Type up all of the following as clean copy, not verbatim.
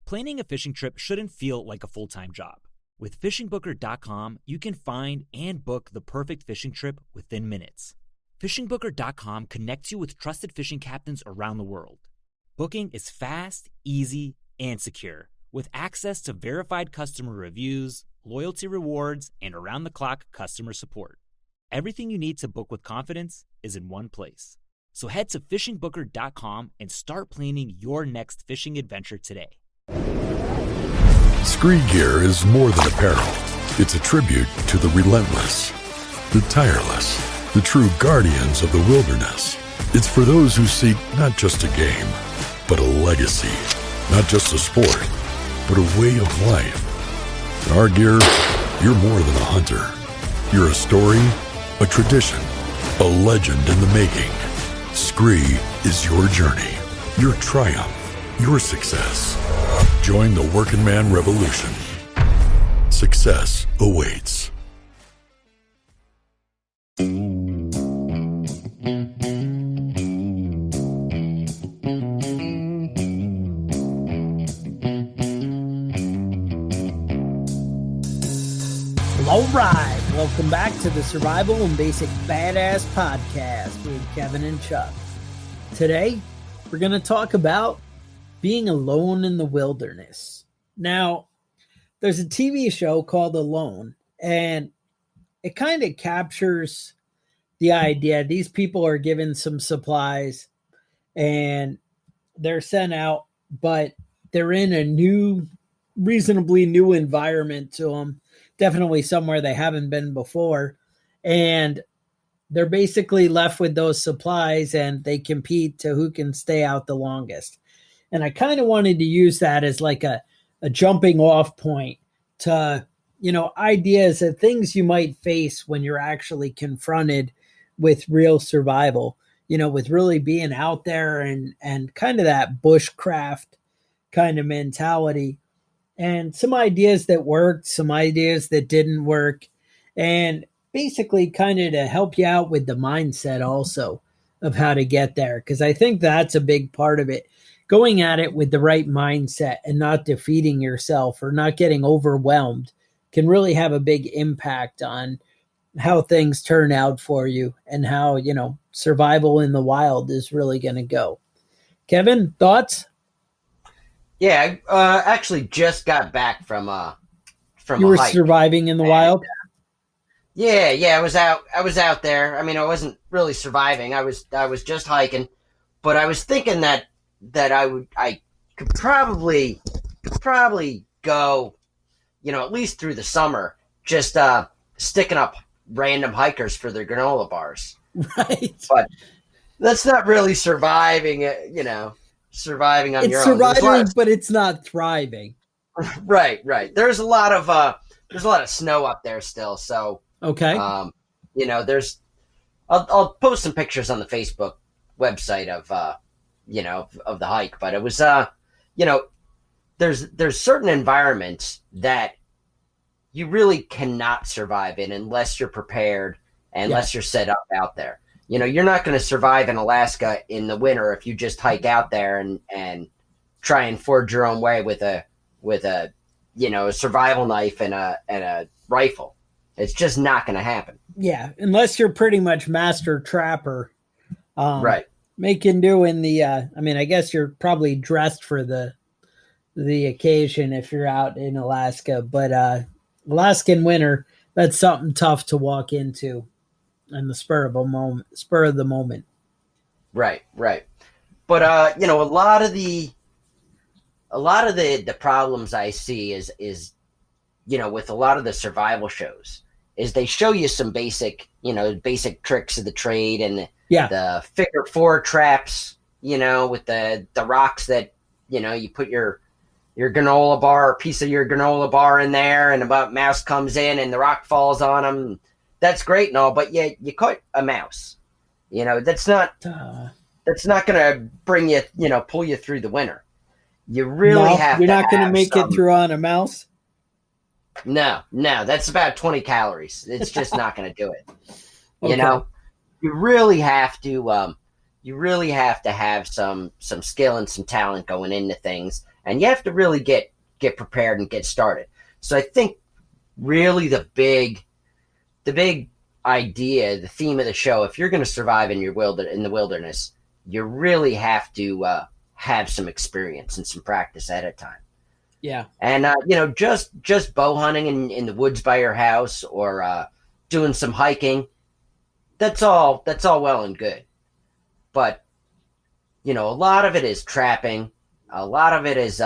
Planning a fishing trip shouldn't feel like a full-time job. With FishingBooker.com, you can find and book the perfect fishing trip within minutes. FishingBooker.com connects you with trusted fishing captains around the world. Booking is fast, easy, and secure, with access to verified customer reviews, loyalty rewards, and around-the-clock customer support. Everything you need to book with confidence is in one place. So head to FishingBooker.com and start planning your next fishing adventure today. Scree Gear is more than apparel. It's a tribute to the relentless, the tireless, the true guardians of the wilderness. It's for those who seek not just a game, but a legacy. Not just a sport, but a way of life. In our gear, you're more than a hunter. You're a story, a tradition, a legend in the making. Scree is your journey, your triumph, your success. Join the working man revolution. Success awaits. All right, welcome back to the Survival and Basic Badass Podcast with Kevin and Chuck. Today, we're going to talk about being alone in the wilderness. Now, there's a TV show called Alone, and it kind of captures the idea. These people are given some supplies, and they're sent out, but they're in a reasonably new environment to them. Definitely somewhere they haven't been before. And they're basically left with those supplies, and they compete to who can stay out the longest. And I kind of wanted to use that as like a jumping off point to, ideas of things you might face when you're actually confronted with real survival, with really being out there and kind of that bushcraft kind of mentality. And some ideas that worked, some ideas that didn't work, and basically kind of to help you out with the mindset also of how to get there. Because I think that's a big part of it. Going at it with the right mindset and not defeating yourself or not getting overwhelmed can really have a big impact on how things turn out for you and how, survival in the wild is really going to go. Kevin, thoughts? Yeah, I actually just got back from You were hike. surviving in the wild? Yeah, I was out there. I mean, I wasn't really surviving. I was just hiking, but I was thinking that I could probably go, at least through the summer, just sticking up random hikers for their granola bars. Right. But that's not really surviving, surviving on your own. It's surviving, but it's not thriving. Right. There's a lot of snow up there still. So, okay. I'll post some pictures on the Facebook website of the hike, but it was, there's certain environments that you really cannot survive in unless you're prepared, unless you're set up out there. You're not going to survive in Alaska in the winter if you just hike out there and try and forge your own way with a a survival knife and a rifle. It's just not going to happen. Yeah, unless you're pretty much master trapper. Right. Making do in the I guess you're probably dressed for the occasion if you're out in Alaska, but Alaskan winter, that's something tough to walk into in the spur of the moment. Right. But a lot of the problems I see is with a lot of the survival shows is they show you some basic tricks of the trade and the figure four traps, with the rocks that, you put your granola bar, piece of your granola bar in there, and a mouse comes in and the rock falls on them. That's great and all, but you caught a mouse. That's not going to bring you, pull you through the winter. You really have. You're to not going to make it through on a mouse. No, that's about 20 calories. It's just not going to do it. Okay. You really have to have some skill and some talent going into things. and you have to really get prepared and get started. So I think really the big idea, the theme of the show, if you're going to survive in the wilderness, you really have to have some experience and some practice at a time. Yeah. And just bow hunting in the woods by your house, or doing some hiking, that's all well and good. But a lot of it is trapping. A lot of it is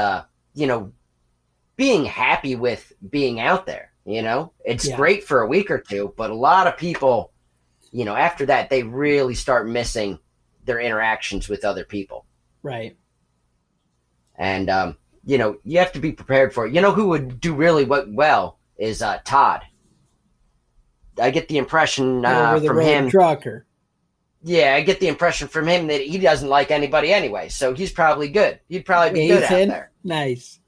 being happy with being out there. It's great for a week or two, but a lot of people, after that, they really start missing their interactions with other people. Right. And, you have to be prepared for it. Who would do really well is Todd. I get the impression from him. Trucker. Yeah, I get the impression from him that he doesn't like anybody anyway, so he's probably good. He'd probably be good out there. Nice.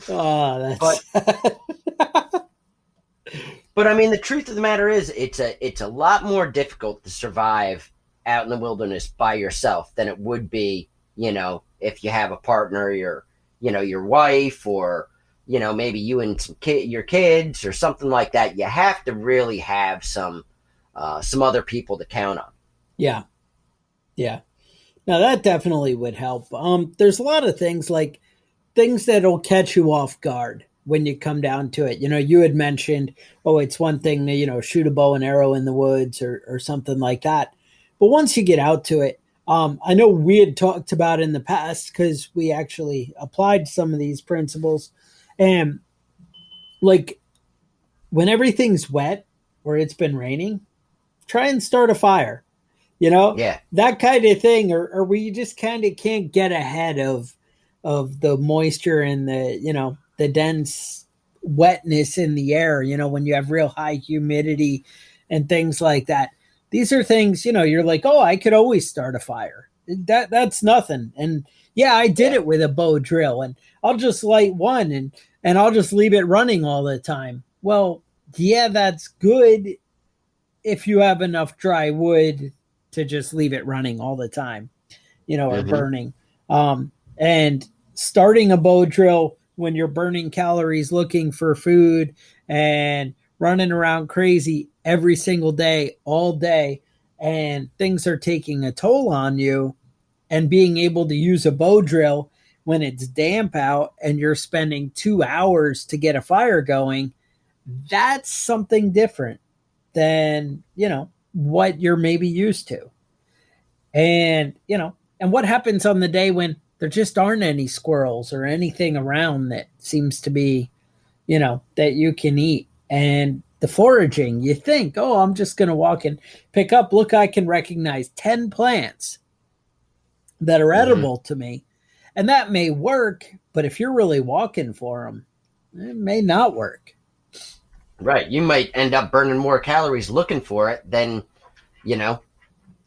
Oh, that's. But I mean, the truth of the matter is, it's a lot more difficult to survive out in the wilderness by yourself than it would be, if you have a partner, your wife, or maybe you and your kids or something like that. You have to really have some other people to count on. Yeah. Now that definitely would help. There's a lot of things that'll catch you off guard when you come down to it. You had mentioned, it's one thing to, shoot a bow and arrow in the woods or something like that. But once you get out to it, I know we had talked about in the past, because we actually applied some of these principles, and when everything's wet or it's been raining, try and start a fire, that kind of thing, or where you just kind of can't get ahead of the moisture and the dense wetness in the air, when you have real high humidity and things like that. These are things, you're like, I could always start a fire. That's nothing. And yeah, I did it with a bow drill, and I'll just light one and I'll just leave it running all the time. Well, yeah, that's good if you have enough dry wood to just leave it running all the time, or burning. And starting a bow drill when you're burning calories, looking for food, and running around crazy every single day, all day, and things are taking a toll on you, and being able to use a bow drill when it's damp out and you're spending 2 hours to get a fire going, that's something different than, what you're maybe used to. And, and what happens on the day when there just aren't any squirrels or anything around that seems to be, that you can eat. And the foraging, you think, I'm just going to walk and pick up. Look, I can recognize 10 plants that are edible to me. And that may work, but if you're really walking for them, it may not work. Right. You might end up burning more calories looking for it than you're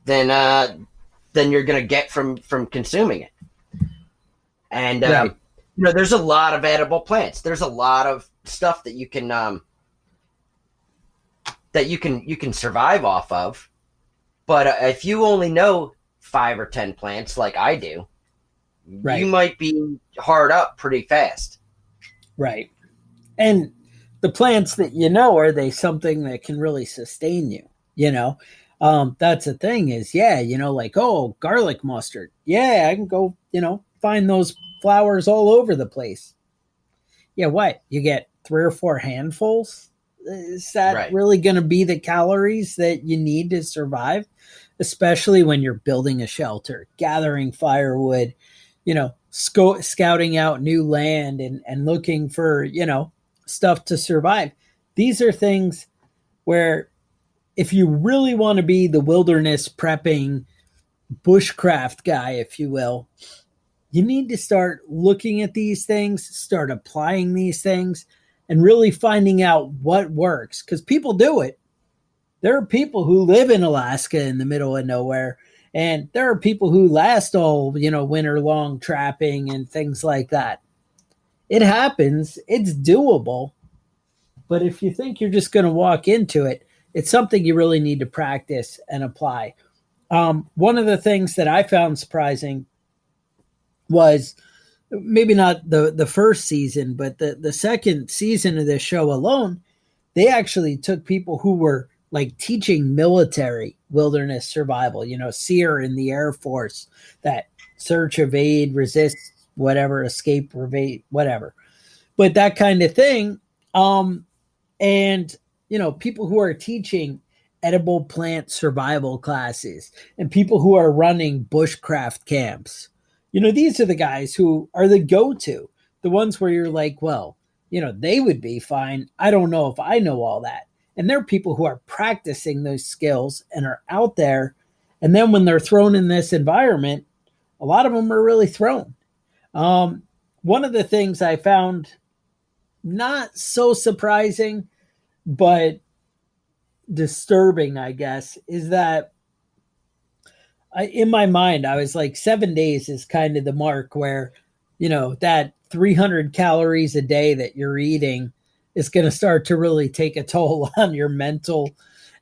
going to get from consuming it. And, there's a lot of edible plants. There's a lot of stuff that you can, you can survive off of. But if you only know 5 or 10 plants like I do, you might be hard up pretty fast. Right. And the plants that are they something that can really sustain you, That's the thing is, garlic mustard. Yeah, I can go, find those flowers all over the place. Yeah, what? You get 3 or 4 handfuls? Is that really going to be the calories that you need to survive? Especially when you're building a shelter, gathering firewood, scouting out new land and looking for, stuff to survive. These are things where if you really want to be the wilderness prepping bushcraft guy, if you will, you need to start looking at these things, start applying these things, and really finding out what works. Because people do it. There are people who live in Alaska in the middle of nowhere, and there are people who last all, winter long trapping and things like that. It happens. It's doable. But if you think you're just going to walk into it, it's something you really need to practice and apply. One of the things that I found surprising was maybe not the first season, but the second season of this show alone, they actually took people who were like teaching military wilderness survival, SEER in the Air Force, that search, evade, resist, whatever, escape, evade, whatever. But that kind of thing. And, people who are teaching edible plant survival classes and people who are running bushcraft camps. These are the guys who are the go-to, the ones where you're like, well, they would be fine. I don't know if I know all that. And they're people who are practicing those skills and are out there. And then when they're thrown in this environment, a lot of them are really thrown. One of the things I found not so surprising, but disturbing, I guess, is that in my mind, I was like 7 days is kind of the mark where, that 300 calories a day that you're eating is going to start to really take a toll on your mental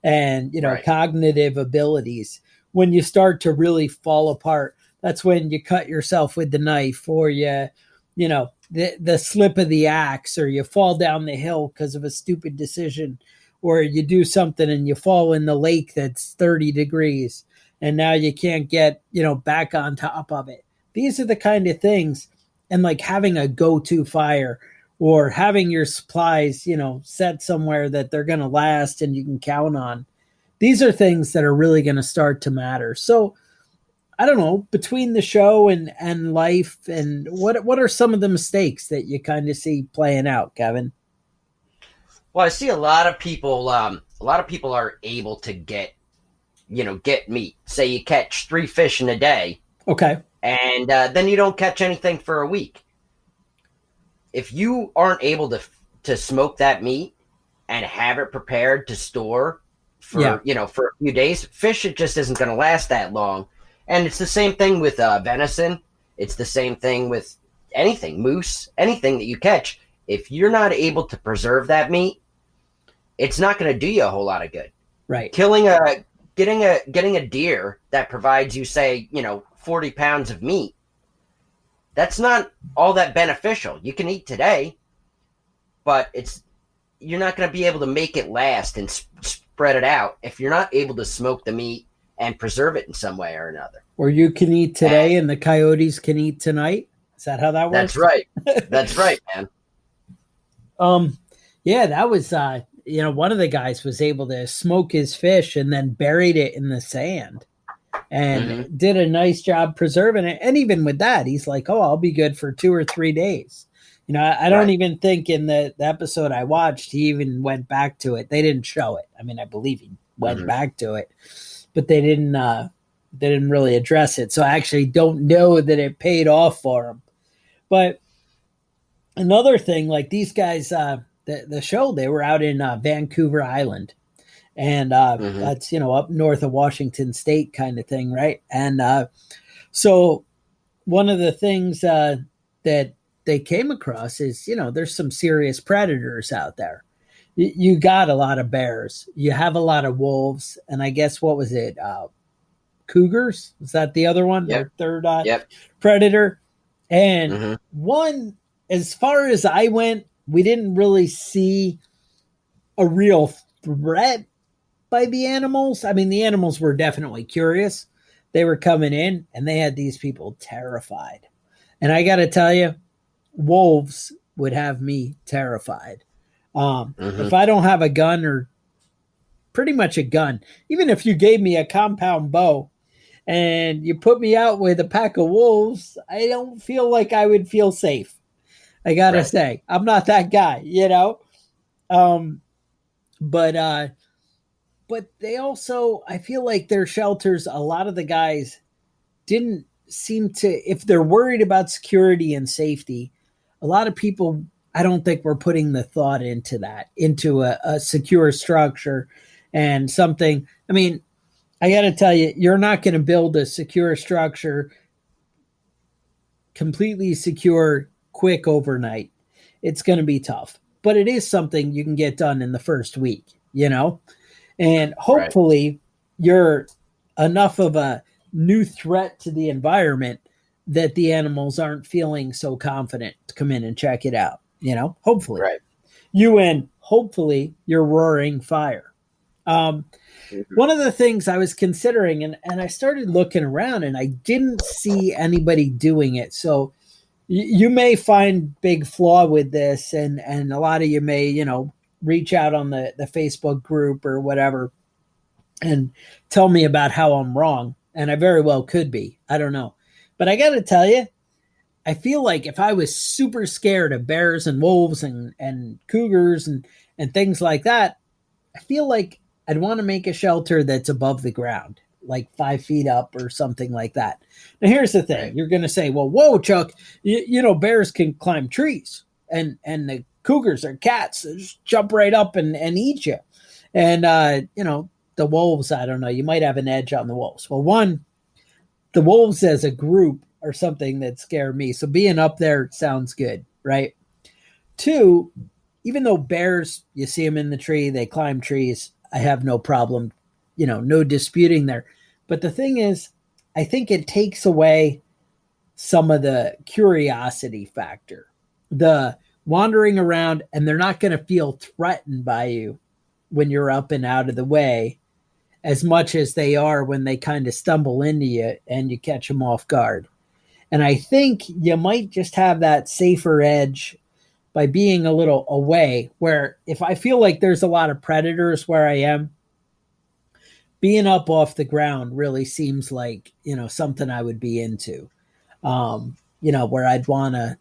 and, right. cognitive abilities. When you start to really fall apart, that's when you cut yourself with the knife, or the slip of the axe, or you fall down the hill because of a stupid decision, or you do something and you fall in the lake that's 30 degrees and now you can't get, back on top of it. These are the kind of things. And like having a go-to fire, or having your supplies, set somewhere that they're going to last and you can count on. These are things that are really going to start to matter. So I don't know, between the show and life, and what are some of the mistakes that you kind of see playing out, Kevin? Well, I see a lot of people are able to get meat. Say you catch 3 fish in a day. Okay. And then you don't catch anything for a week. If you aren't able to smoke that meat and have it prepared to store for, for a few days, fish, it just isn't going to last that long. And it's the same thing with venison. It's the same thing with anything, moose, anything that you catch. If you're not able to preserve that meat, it's not going to do you a whole lot of good. Right. Getting a deer that provides you, say, 40 pounds of meat, that's not all that beneficial. You can eat today, but you're not going to be able to make it last and spread it out if you're not able to smoke the meat and preserve it in some way or another. Or you can eat today and the coyotes can eat tonight. Is that how that works? That's right. That's right, man. Yeah, that was, one of the guys was able to smoke his fish and then buried it in the sand and did a nice job preserving it. And even with that, he's like, oh, I'll be good for 2 or 3 days. I don't even think in the episode I watched, he even went back to it. They didn't show it. I mean, I believe he went back to it, but they didn't really address it. So I actually don't know that it paid off for him. But another thing, like these guys, the show, they were out in Vancouver Island, and that's up north of Washington State kind of thing, right? And so one of the things that they came across is there's some serious predators out there. You got a lot of bears, you have a lot of wolves, and I guess what was it, cougars? Was that the other one? Yep. Their third predator? And one, as far as I went, we didn't really see a real threat by the animals. I mean, the animals were definitely curious. They were coming in and they had these people terrified. And I got to tell you, wolves would have me terrified. If I don't have a gun, or pretty much a gun, even if you gave me a compound bow and you put me out with a pack of wolves, I don't feel like I would feel safe. I gotta say, I'm not that guy, but they also, I feel like their shelters, a lot of the guys didn't seem to, if they're worried about security and safety, a lot of people, I don't think we're putting the thought into that, into a secure structure and something. I mean, I got to tell you, you're not going to build a secure structure completely secure quick overnight. It's going to be tough, but it is something you can get done in the first week, and hopefully you're enough of a new threat to the environment that the animals aren't feeling so confident to come in and check it out, hopefully. Right. You and hopefully your roaring fire. One of the things I was considering, and I started looking around and I didn't see anybody doing it. So you may find big flaw with this, and a lot of you may, reach out on the Facebook group or whatever and tell me about how I'm wrong. And I very well could be. I don't know. But I got to tell you, I feel like if I was super scared of bears and wolves and cougars and things like that, I feel like I'd want to make a shelter that's above the ground, like 5 feet up or something like that. Now, here's the thing. Right. You're going to say, well, whoa, Chuck, bears can climb trees and the cougars are cats. They just jump right up and eat you. And, the wolves, I don't know, you might have an edge on the wolves. Well, one, the wolves as a group are something that scare me. So being up there sounds good, right? Two, even though bears, you see them in the tree, they climb trees, I have no problem, no disputing there. But the thing is, I think it takes away some of the curiosity factor, the wandering around, and they're not going to feel threatened by you when you're up and out of the way as much as they are when they kind of stumble into you and you catch them off guard. And I think you might just have that safer edge by being a little away, where if I feel like there's a lot of predators where I am, being up off the ground really seems like, something I would be into, where I'd want to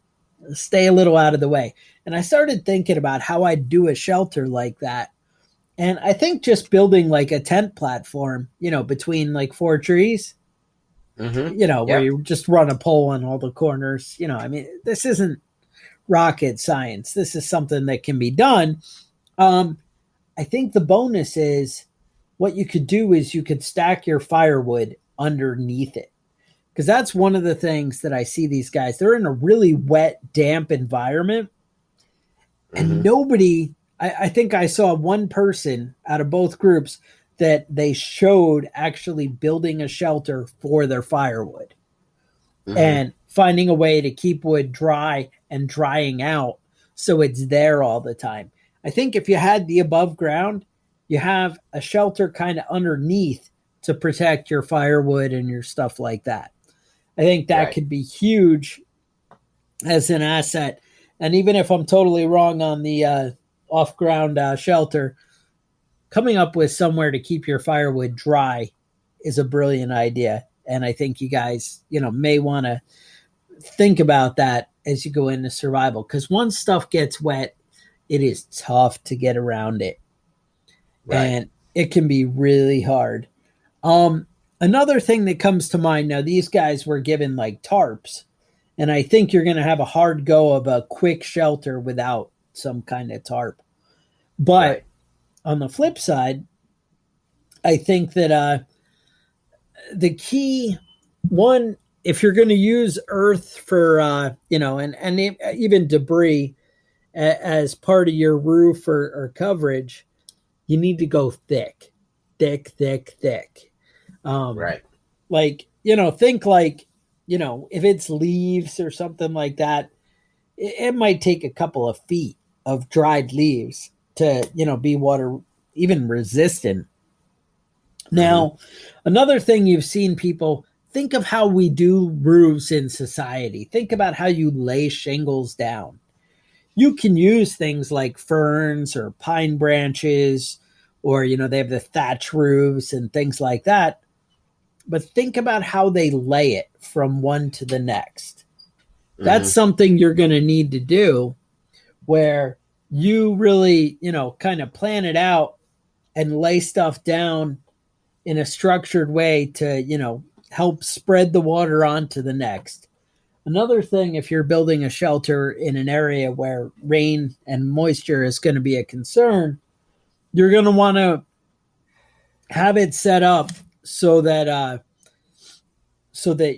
stay a little out of the way. And I started thinking about how I'd do a shelter like that. And I think just building like a tent platform, between like 4 trees, where you just run a pole on all the corners, this isn't rocket science. This is something that can be done. I think the bonus is what you could do is you could stack your firewood underneath it. Because that's one of the things that I see these guys, they're in a really wet, damp environment. And nobody, I think I saw one person out of both groups that they showed actually building a shelter for their firewood and finding a way to keep wood dry and drying out so it's there all the time. I think if you had the above ground, you have a shelter kind of underneath to protect your firewood and your stuff like that. I think that could be huge as an asset. And even if I'm totally wrong on the off-ground shelter, coming up with somewhere to keep your firewood dry is a brilliant idea. And I think you guys, may want to think about that as you go into survival. Because once stuff gets wet, it is tough to get around it. Right. And it can be really hard. Another thing that comes to mind, now these guys were given like tarps, and I think you're going to have a hard go of a quick shelter without some kind of tarp. But on the flip side, I think that the key one, if you're going to use earth for, and even debris as part of your roof or coverage, you need to go thick. Like, think like, if it's leaves or something like that, it might take a couple of feet of dried leaves to, be water even resistant. Now, another thing you've seen people think of how we do roofs in society. Think about how you lay shingles down. You can use things like ferns or pine branches, or, they have the thatch roofs and things like that. But think about how they lay it from one to the next. That's something you're going to need to do, where you really, kind of plan it out and lay stuff down in a structured way to, help spread the water onto the next. Another thing, if you're building a shelter in an area where rain and moisture is going to be a concern, you're going to want to have it set up so that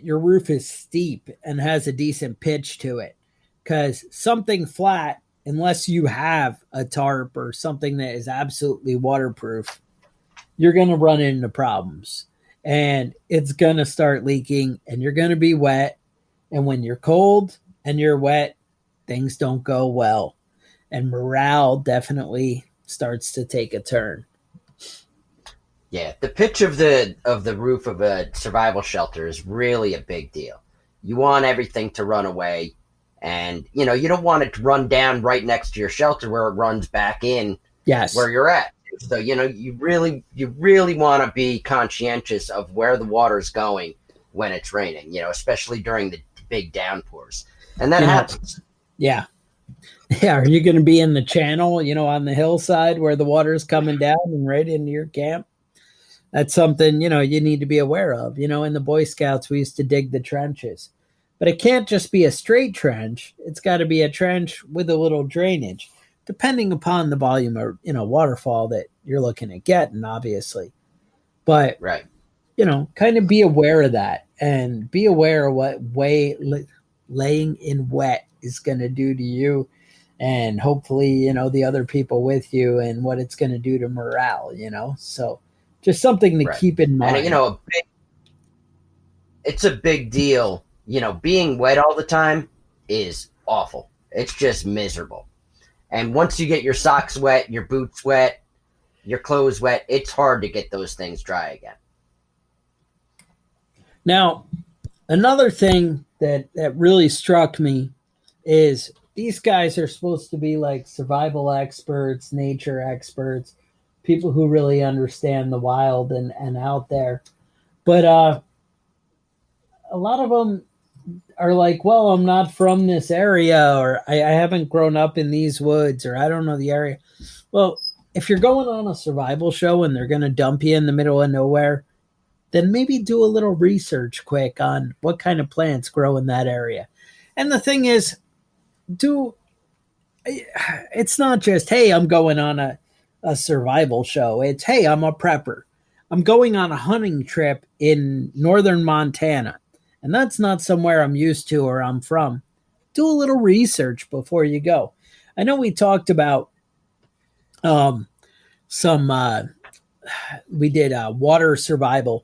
your roof is steep and has a decent pitch to it. Because something flat, unless you have a tarp or something that is absolutely waterproof, you're going to run into problems. And it's going to start leaking, and you're going to be wet, And when you're cold and you're wet, things don't go well. And morale definitely starts to take a turn. Yeah, the pitch of the roof of a survival shelter is really a big deal. You want everything to run away, and you don't want it to run down right next to your shelter where it runs back in. Yes, where you're at. So you really want to be conscientious of where the water's going when it's raining. Especially during the big downpours, and that happens. Yeah. Yeah, are you going to be in the channel, on the hillside where the water is coming down and right into your camp? That's something, you need to be aware of. In the Boy Scouts, we used to dig the trenches. But it can't just be a straight trench. It's got to be a trench with a little drainage, depending upon the volume of, waterfall that you're looking at getting, obviously. But, right. Kind of be aware of that and be aware of what laying in wet is going to do to you. And hopefully, the other people with you and what it's going to do to morale, So just something to keep in mind. And, it's a big deal. Being wet all the time is awful. It's just miserable. And once you get your socks wet, your boots wet, your clothes wet, it's hard to get those things dry again. Now, another thing that really struck me is these guys are supposed to be like survival experts, nature experts, people who really understand the wild and out there. But a lot of them are like, well, I'm not from this area, or I haven't grown up in these woods, or I don't know the area. Well, if you're going on a survival show and they're going to dump you in the middle of nowhere, then maybe do a little research quick on what kind of plants grow in that area. And the thing is, it's not just, hey, I'm going on a survival show. It's, hey, I'm a prepper. I'm going on a hunting trip in northern Montana, and that's not somewhere I'm used to or I'm from. Do a little research before you go. I know we talked about we did water survival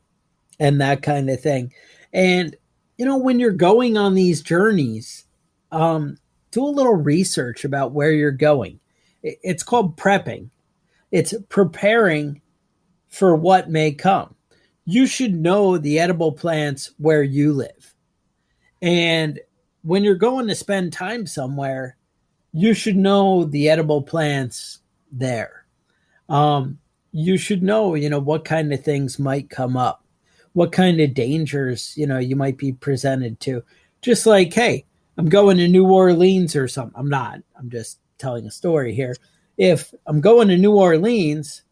and that kind of thing. And, when you're going on these journeys, do a little research about where you're going. It's called prepping. It's preparing for what may come. You should know the edible plants where you live. And when you're going to spend time somewhere, you should know the edible plants there. You should know, what kind of things might come up, what kind of dangers, you might be presented to. Just like, hey, I'm going to New Orleans or something. I'm not. I'm just telling a story here. If I'm going to New Orleans,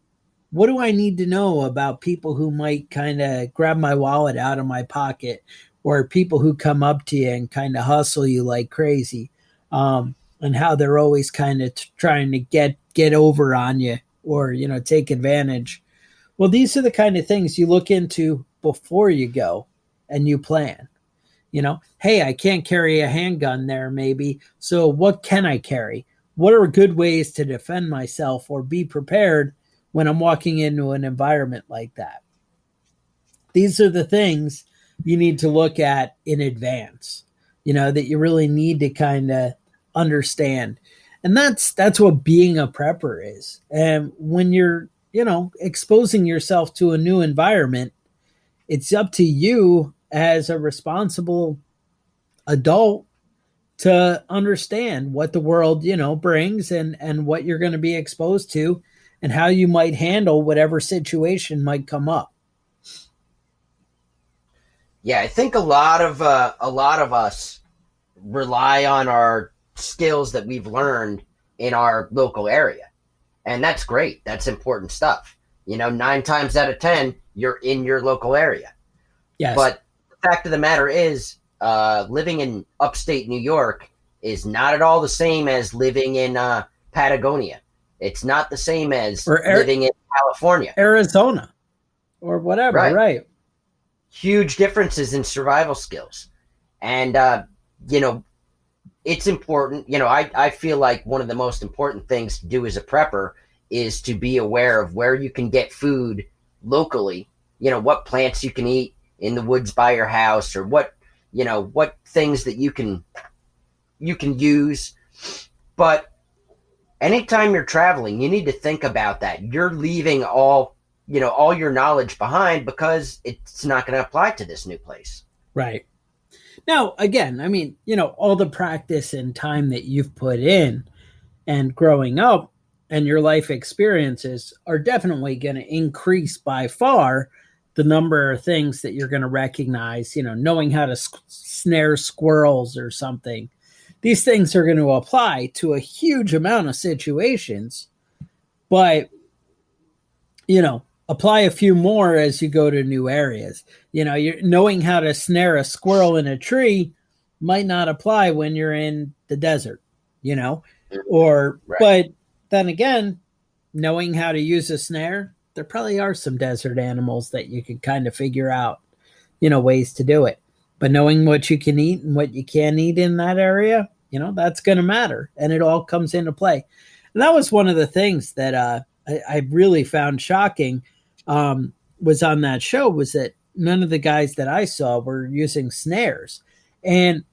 what do I need to know about people who might kind of grab my wallet out of my pocket, or people who come up to you and kind of hustle you like crazy, and how they're always kind of trying to get over on you or, take advantage? Well, these are the kind of things you look into before you go and you plan. Hey, I can't carry a handgun there maybe. So what can I carry? What are good ways to defend myself or be prepared when I'm walking into an environment like that? These are the things you need to look at in advance, that you really need to kind of understand. And that's what being a prepper is. And when you're, exposing yourself to a new environment, it's up to you as a responsible adult to understand what the world, brings and what you're going to be exposed to and how you might handle whatever situation might come up. Yeah, I think a lot of us rely on our skills that we've learned in our local area. And that's great. That's important stuff. 9 times out of 10, you're in your local area. Yes. But the fact of the matter is, living in upstate New York is not at all the same as living in Patagonia. It's not the same as living in California, Arizona, or whatever, right? Huge differences in survival skills. And, it's important. I feel like one of the most important things to do as a prepper is to be aware of where you can get food locally, what plants you can eat in the woods by your house, or what what things that you can use. But anytime you're traveling, you need to think about that. You're leaving all your knowledge behind because it's not going to apply to this new place. Right. Now, again, I mean, all the practice and time that you've put in and growing up and your life experiences are definitely going to increase by far the number of things that you're going to recognize, knowing how to snare squirrels or something. These things are going to apply to a huge amount of situations, but, apply a few more as you go to new areas. You're knowing how to snare a squirrel in a tree might not apply when you're in the desert, right. But then again, knowing how to use a snare, there probably are some desert animals that you could kind of figure out, ways to do it. But knowing what you can eat and what you can't eat in that area, that's going to matter. And it all comes into play. And that was one of the things that I really found shocking was on that show, was that none of the guys that I saw were using snares. And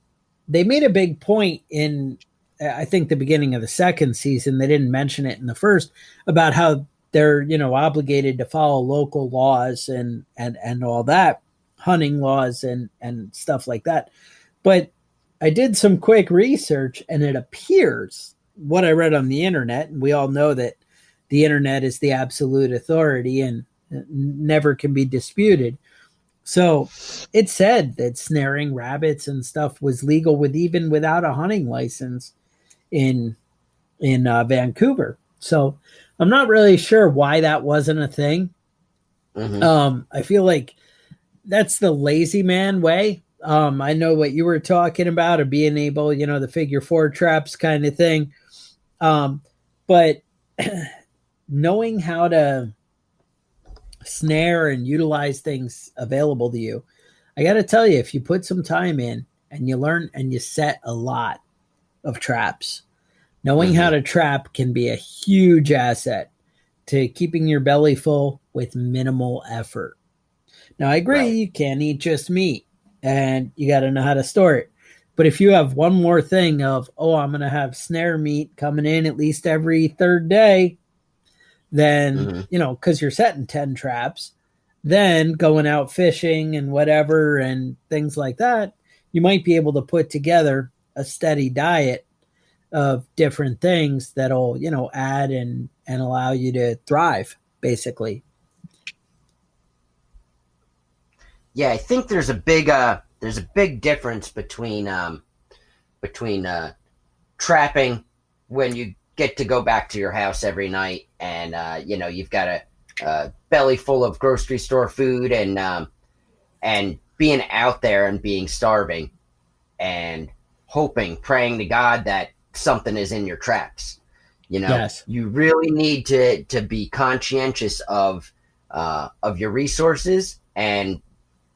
they made a big point in, I think, the beginning of the second season. They didn't mention it in the first, about how they're, obligated to follow local laws and all that, hunting laws and stuff like that. But I did some quick research, and it appears, what I read on the internet, and we all know that the internet is the absolute authority and never can be disputed. So it said that snaring rabbits and stuff was legal even without a hunting license in Vancouver. So I'm not really sure why that wasn't a thing. Mm-hmm. I feel like that's the lazy man way. I know what you were talking about, of being able, the figure 4 traps kind of thing. But knowing how to snare and utilize things available to you, I got to tell you, if you put some time in and you learn and you set a lot of traps, knowing how to trap can be a huge asset to keeping your belly full with minimal effort. Now, I agree, right, you can't eat just meat, and you got to know how to store it. But if you have one more thing of, I'm going to have snare meat coming in at least every third day, then, because you're setting 10 traps, then going out fishing and whatever and things like that, you might be able to put together a steady diet of different things that'll, add and allow you to thrive, basically. Yeah, I think there's a big difference between trapping when you get to go back to your house every night and you've got a belly full of grocery store food and being out there and being starving and praying to God that something is in your traps. Yes. You really need to be conscientious of your resources and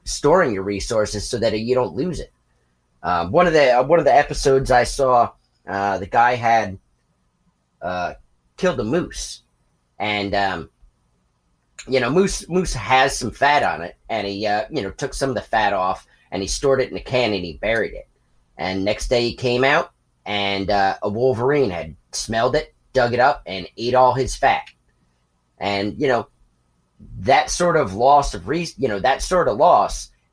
storing your resources so that you don't lose it. One of the episodes I saw, the guy had killed a moose, and moose has some fat on it, and he took some of the fat off and he stored it in a can and he buried it. And next day he came out and a wolverine had smelled it, dug it up, and ate all his fat. And that sort of loss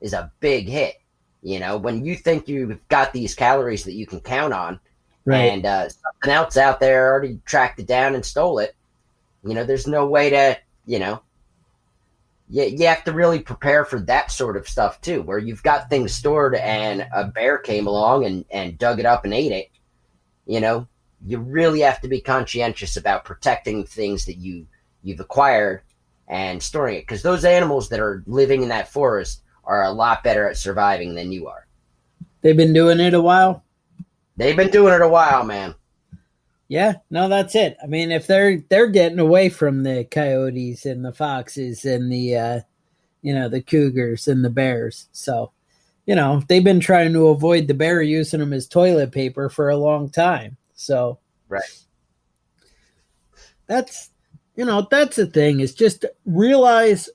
is a big hit. When you think you've got these calories that you can count on, right, and something else out there already tracked it down and stole it, there's no way to, you have to really prepare for that sort of stuff too, where you've got things stored and a bear came along and dug it up and ate it. You really have to be conscientious about protecting things that you've acquired and storing it, because those animals that are living in that forest are a lot better at surviving than you are. They've been doing it a while? They've been doing it a while, man. Yeah, no, that's it. I mean, if they're getting away from the coyotes and the foxes and the the cougars and the bears. So, they've been trying to avoid the bear using them as toilet paper for a long time. So, right. That's the thing, is just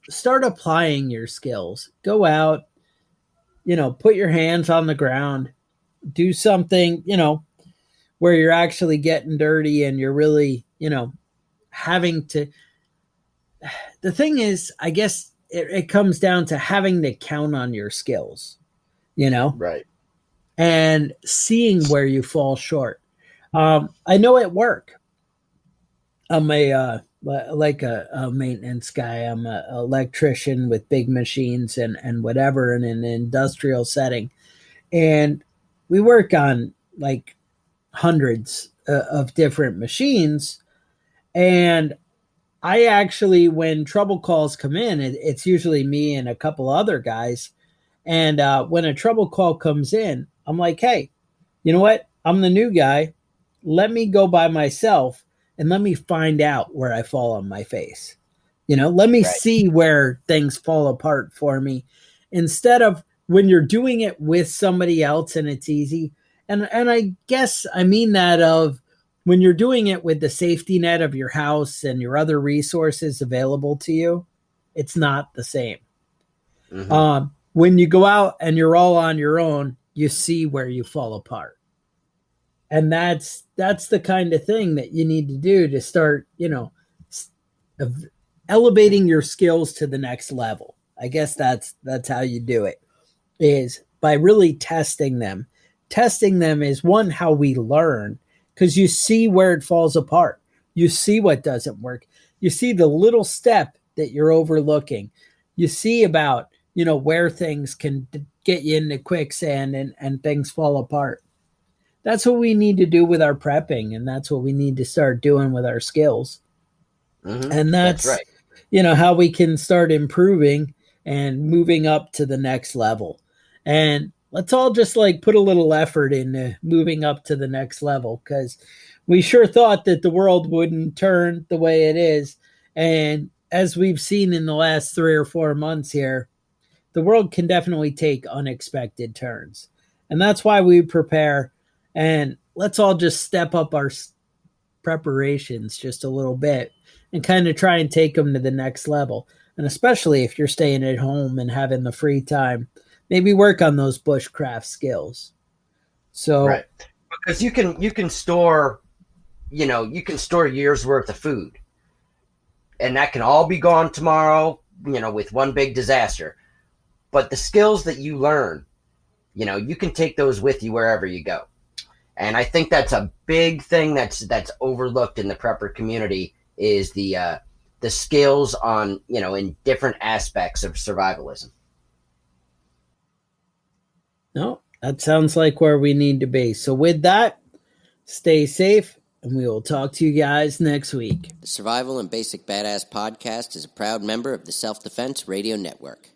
start applying your skills. Go out, put your hands on the ground, do something, where you're actually getting dirty and you're really, having to. The thing is, I guess it comes down to having to count on your skills, Right. And seeing where you fall short. I know at work, I'm a maintenance guy. I'm an electrician with big machines and whatever in an industrial setting. And we work on like hundreds of different machines. And I actually, when trouble calls come in, it's usually me and a couple other guys. And when a trouble call comes in, I'm like, hey, you know what? I'm the new guy. Let me go by myself and let me find out where I fall on my face. Let me see where things fall apart for me, instead of when you're doing it with somebody else and it's easy. And I guess I mean that of when you're doing it with the safety net of your house and your other resources available to you, it's not the same. Mm-hmm. When you go out and you're all on your own, you see where you fall apart. And that's the kind of thing that you need to do to start, elevating your skills to the next level. I guess that's how you do it, is by really testing them. Testing them is one, how we learn, because you see where it falls apart. You see what doesn't work. You see the little step that you're overlooking. You see about, where things can get you into quicksand and things fall apart. That's what we need to do with our prepping, and that's what we need to start doing with our skills. Mm-hmm. And that's right. How we can start improving and moving up to the next level. And let's all just put a little effort into moving up to the next level, because we sure thought that the world wouldn't turn the way it is. And as we've seen in the last 3 or 4 months here, the world can definitely take unexpected turns. And that's why we prepare. And let's all just step up our preparations just a little bit and kind of try and take them to the next level. And especially if you're staying at home and having the free time, maybe work on those bushcraft skills. So, right. Because you can store, years worth of food, and that can all be gone tomorrow, with one big disaster. But the skills that you learn, you can take those with you wherever you go. And I think that's a big thing that's overlooked in the prepper community, is the skills on, in different aspects of survivalism. No, that sounds like where we need to be. So with that, stay safe, and we will talk to you guys next week. The Survival and Basic Badass Podcast is a proud member of the Self-Defense Radio Network.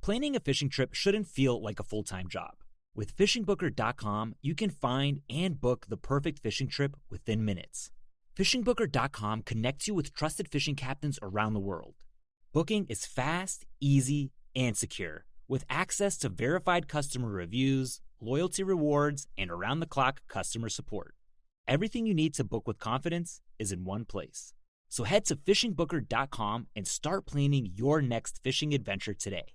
Planning a fishing trip shouldn't feel like a full-time job. With FishingBooker.com, you can find and book the perfect fishing trip within minutes. FishingBooker.com connects you with trusted fishing captains around the world. Booking is fast, easy, and secure, with access to verified customer reviews, loyalty rewards, and around-the-clock customer support. Everything you need to book with confidence is in one place. So head to FishingBooker.com and start planning your next fishing adventure today.